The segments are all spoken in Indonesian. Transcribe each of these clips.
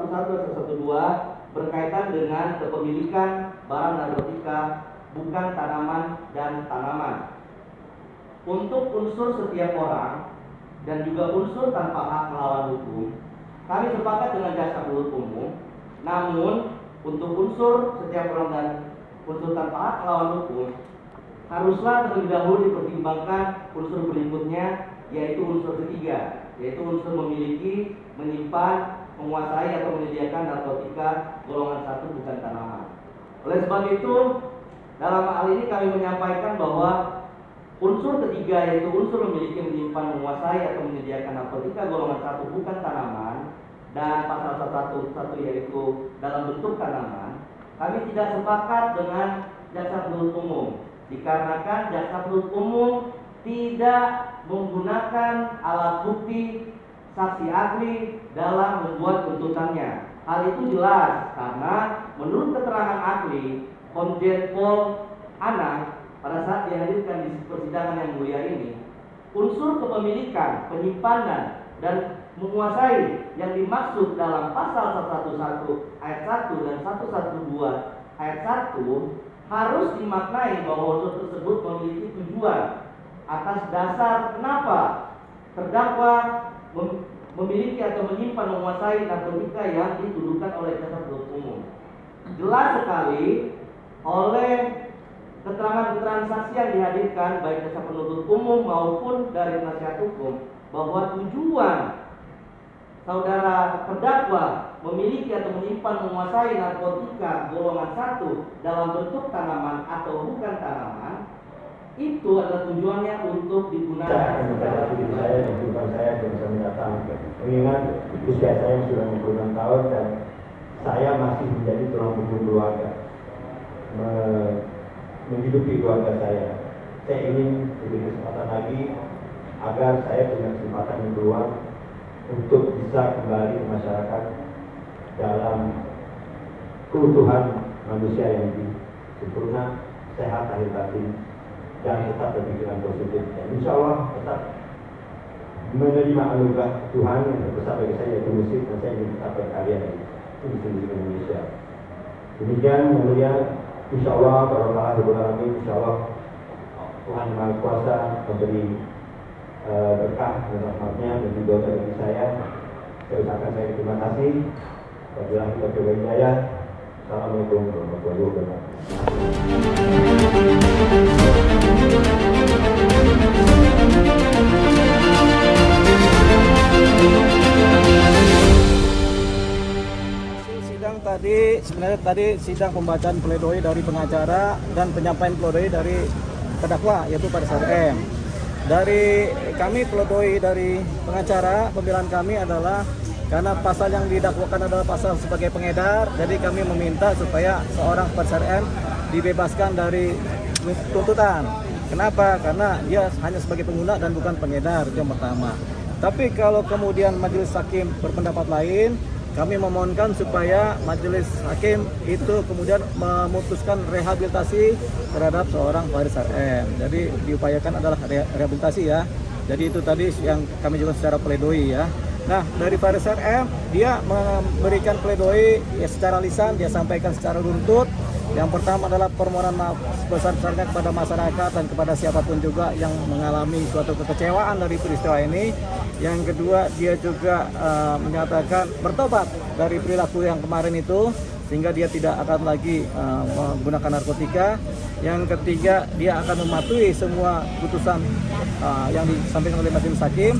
111 dan 112 berkaitan dengan kepemilikan barang narkotika bukan tanaman dan tanaman. Untuk unsur setiap orang dan juga unsur tanpa hak melawan hukum, kami sepakat dengan jaksa penuntut umum. Namun untuk unsur setiap orang dan unsur tanpa hak melawan hukum, haruslah terlebih dahulu dipertimbangkan unsur berikutnya, yaitu unsur ketiga, yaitu unsur memiliki, menyimpan, menguasai atau menyediakan narkotika golongan 1 bukan tanaman. Oleh sebab itu, dalam hal ini kami menyampaikan bahwa unsur ketiga, yaitu unsur memiliki, menyimpan, menguasai atau menyediakan narkotika golongan 1 bukan tanaman, dan pasal 111 yaitu dalam bentuk tanaman, kami tidak sepakat dengan jaksa penuntut umum, dikarenakan jaksa penuntut umum tidak menggunakan alat bukti saksi ahli dalam membuat tuntutannya. Hal itu jelas karena menurut keterangan ahli Komjen Pol Anang pada saat dihadirkan di persidangan yang mulia ini, unsur kepemilikan, penyimpanan, dan menguasai yang dimaksud dalam pasal 111 ayat 1 dan 112 ayat 1 harus dimaknai bahwa unsur tersebut memiliki tujuan atas dasar kenapa terdakwa memiliki atau menyimpan, menguasai narkotika yang dituduhkan oleh jaksa penuntut umum. Jelas sekali oleh keterangan-keterangan saksi yang dihadirkan baik jaksa penuntut umum maupun dari penasihat hukum bahwa tujuan saudara terdakwa memiliki atau menyimpan, menguasai narkotika golongan 1 dalam bentuk tanaman atau bukan tanaman, itu adalah tujuannya untuk digunakan secara diri saya dan kehidupan saya di masa mendatang. Mengingat usia saya yang sudah 66 tahun dan saya masih menjadi tulang punggung keluarga, menghidupi keluarga saya. Saya ingin diberi kesempatan lagi agar saya punya kesempatan yang keluar untuk bisa kembali ke masyarakat dalam keutuhan manusia yang sempurna, sehat lahir batin, dan tetap berpikiran positif. Dan insya Allah tetap menerima anugerah Tuhan yang terbesar bagi saya, yaitu musik, dan saya ingin tetap berkarya di industri Indonesia. Demikian yang mulia, insya Allah, insya Allah Tuhan Yang Maha Kuasa memberi berkah dan rahmatnya dan juga bagi saya. Saya ucapkan terima kasih. Wabillahi taufiq wal hidayah. Assalamualaikum warahmatullahi wabarakatuh. Sebenarnya tadi sidang pembacaan pledoi dari pengacara dan penyampaian pledoi dari terdakwa yaitu Farisal M. Dari kami pledoi dari pengacara, pembelaan kami adalah karena pasal yang didakwakan adalah pasal sebagai pengedar, jadi kami meminta supaya seorang Farisal M dibebaskan dari tuntutan. Kenapa? Karena dia hanya sebagai pengguna dan bukan pengedar, itu yang pertama. Tapi kalau kemudian majelis hakim berpendapat lain, kami memohonkan supaya majelis hakim itu kemudian memutuskan rehabilitasi terhadap seorang Farisal M. Jadi diupayakan adalah rehabilitasi ya. Jadi itu tadi yang kami juga secara pledoi ya. Nah, dari Farisal M dia memberikan pledoi ya secara lisan, dia sampaikan secara runtut. Yang pertama adalah permohonan maaf sebesar-besarnya kepada masyarakat dan kepada siapapun juga yang mengalami suatu kekecewaan dari peristiwa ini. Yang kedua, dia juga menyatakan bertobat dari perilaku yang kemarin itu, sehingga dia tidak akan lagi menggunakan narkotika. Yang ketiga, dia akan mematuhi semua putusan yang disampaikan oleh majelis hakim.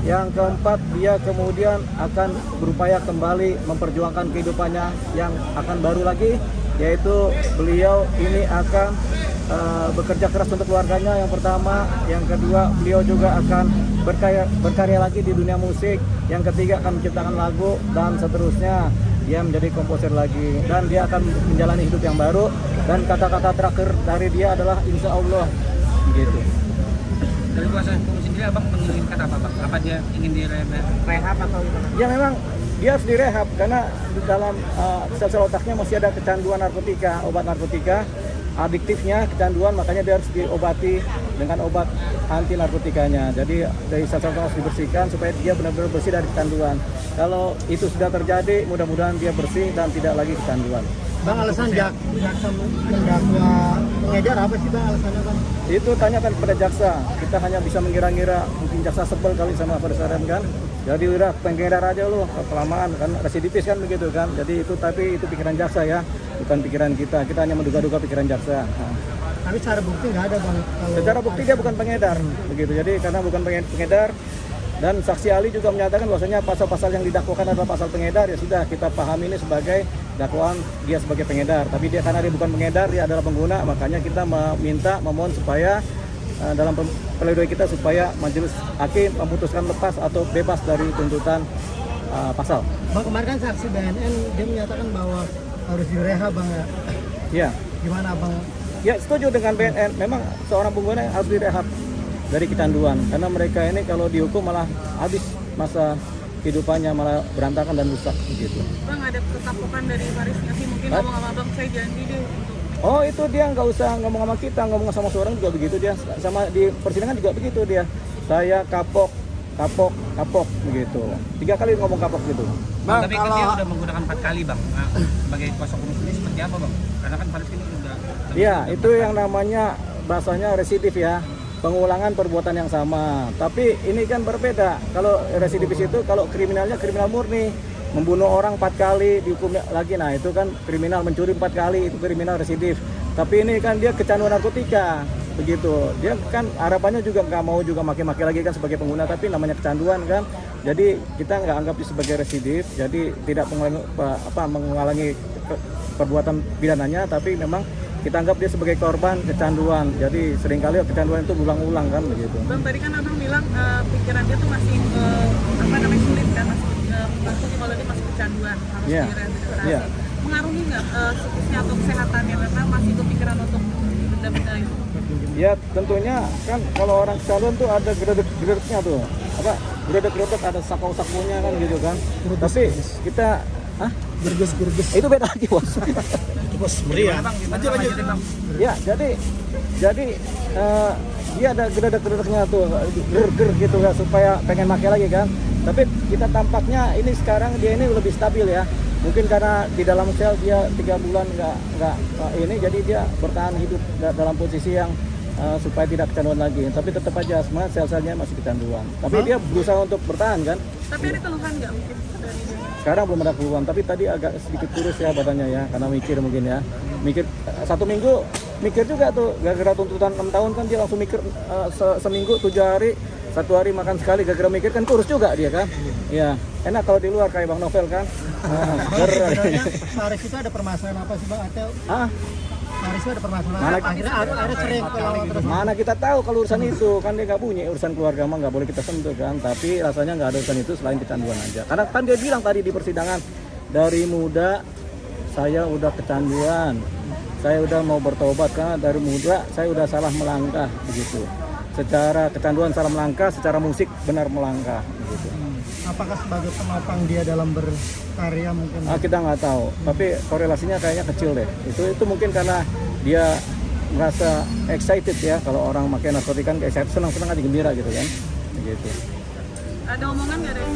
Yang keempat, dia kemudian akan berupaya kembali memperjuangkan kehidupannya yang akan baru lagi, yaitu beliau ini akan bekerja keras untuk keluarganya yang pertama, yang kedua beliau juga akan berkarya lagi di dunia musik, yang ketiga akan menciptakan lagu, dan seterusnya dia menjadi komposer lagi, dan dia akan menjalani hidup yang baru, dan kata-kata terakhir dari dia adalah insya Allah gitu. Dari kuasa hukum sendiri abang menginginkan apa bang? Apa dia ingin direhab atau gimana? Ya memang dia harus direhab karena di dalam sel-sel otaknya masih ada kecanduan narkotika, obat narkotika, adiktifnya kecanduan, makanya dia harus diobati dengan obat anti narkotikanya. Jadi dari sasaran harus dibersihkan supaya dia benar-benar bersih dari kecanduan. Kalau itu sudah terjadi, mudah-mudahan dia bersih dan tidak lagi kecanduan. Bang, alasan jaksa mendakwa pengedar apa sih Bang alasannya Bang? Itu tanyakan kepada jaksa. Kita hanya bisa mengira-ngira, mungkin jaksa sebel kali sama Ferdinand kan. Jadi udah pengedar aja lu, kelamaan kan residivis kan begitu kan. Jadi itu tapi itu pikiran jaksa ya, bukan pikiran kita. Kita hanya menduga-duga pikiran jaksa. Nah. Tapi secara bukti nggak ada Bang. Secara bukti dia bukan pengedar, begitu. Jadi karena bukan pengedar dan saksi ahli juga menyatakan bahwasanya pasal-pasal yang didakwakan adalah pasal pengedar, ya sudah kita pahami ini sebagai dakwaan dia sebagai pengedar. Tapi dia karena dia bukan pengedar, dia adalah pengguna, makanya kita memohon supaya dalam pledoi kita supaya majelis hakim memutuskan lepas atau bebas dari tuntutan pasal. Bang, kemarin kan saksi BNN dia menyatakan bahwa harus direhab Bang ya. Iya. Gimana Bang? Ya setuju dengan BNN, memang seorang pengguna harus direhab dari kecanduan karena mereka ini kalau dihukum malah habis masa kehidupannya, malah berantakan dan rusak begitu. Bang, ada ketakutan dari Faris nggak sih? Mungkin ngomong sama Bang, saya janji deh untuk... Oh itu dia nggak usah ngomong sama kita, ngomong sama seorang juga begitu dia, sama di persidangan juga begitu dia. Saya kapok begitu. 3 kali ngomong kapok gitu. Bang, tapi kan dia udah menggunakan 4 kali Bang. Nah, sebagai kuasa hukum ini seperti apa Bang? Karena kan Faris ini udah... Iya, itu yang namanya bahasanya residif ya. Pengulangan perbuatan yang sama. Tapi ini kan berbeda. Kalau residivis itu kalau kriminalnya kriminal murni, membunuh orang 4 kali dihukum lagi. Nah, itu kan kriminal, mencuri 4 kali itu kriminal residif. Tapi ini kan dia kecanduan narkotika. Begitu. Dia kan harapannya juga nggak mau juga maki-maki lagi kan sebagai pengguna, tapi namanya kecanduan kan. Jadi kita nggak anggap dia sebagai residif. Jadi tidak mengulangi perbuatan pidananya, tapi memang kita anggap dia sebagai korban kecanduan. Jadi seringkali kecanduan itu berulang-ulang kan begitu. Bang, tadi kan Abang bilang pikiran dia tuh masih sulit kan, masih kalau dia masih kecanduan, harus direhabilitasi. Yeah. Mengaruhi nggak psikisnya atau kesehatannya karena masih kepikiran untuk benda-benda itu? Ya tentunya kan kalau orang kecanduan tuh ada gredek-gredeknya tuh. Gredek-gredek ada saku-sakunya kan gitu kan. Tapi kita Gerges. itu beda lagi bos. Bos, meriah. Lanjut Bang. Ya, jadi dia ada gredek-gredeknya tuh, ger gitu kan supaya pengen pakai lagi kan. Tapi kita tampaknya ini sekarang dia ini lebih stabil ya. Mungkin karena di dalam sel dia 3 bulan nggak ini, jadi dia bertahan hidup dalam posisi yang supaya tidak kecanduan lagi. Tapi tetap aja sebenarnya sel-selnya masih kecanduan. Tapi dia berusaha untuk bertahan kan. Tapi ada keluhan nggak mungkin dari dia? Sekarang belum ada keluhan, tapi tadi agak sedikit kurus ya badannya ya, karena mikir mungkin ya. Mikir 1 minggu mikir juga tuh, gara-gara tuntutan 6 tahun kan dia langsung mikir seminggu 7 hari, 1 hari makan sekali, gara-gara mikir kan kurus juga dia kan. Ya, enak kalau di luar kayak Bang Novel kan. Sebenarnya Faris itu ada permasalahan apa sih Bang? Atau Faris itu ada permasalahan apa? Akhirnya ada sering kalau terus. Mana kita tahu kalau urusan itu kan dia nggak punya urusan keluarga mah nggak boleh kita sentuh kan. Tapi rasanya nggak ada urusan itu selain kecanduan aja. Karena kan dia bilang tadi di persidangan dari muda saya udah kecanduan, saya udah mau bertobat karena dari muda saya udah salah melangkah begitu. Secara kecanduan salah melangkah, secara musik benar melangkah begitu. Apakah sebagai penopang dia dalam berkarya mungkin? Kita nggak tahu, tapi korelasinya kayaknya kecil deh. Itu mungkin karena dia merasa excited ya, kalau orang pakai narkotika kan excited, senang-senang aja, gembira gitu kan, gitu. Ada omongan nggak dari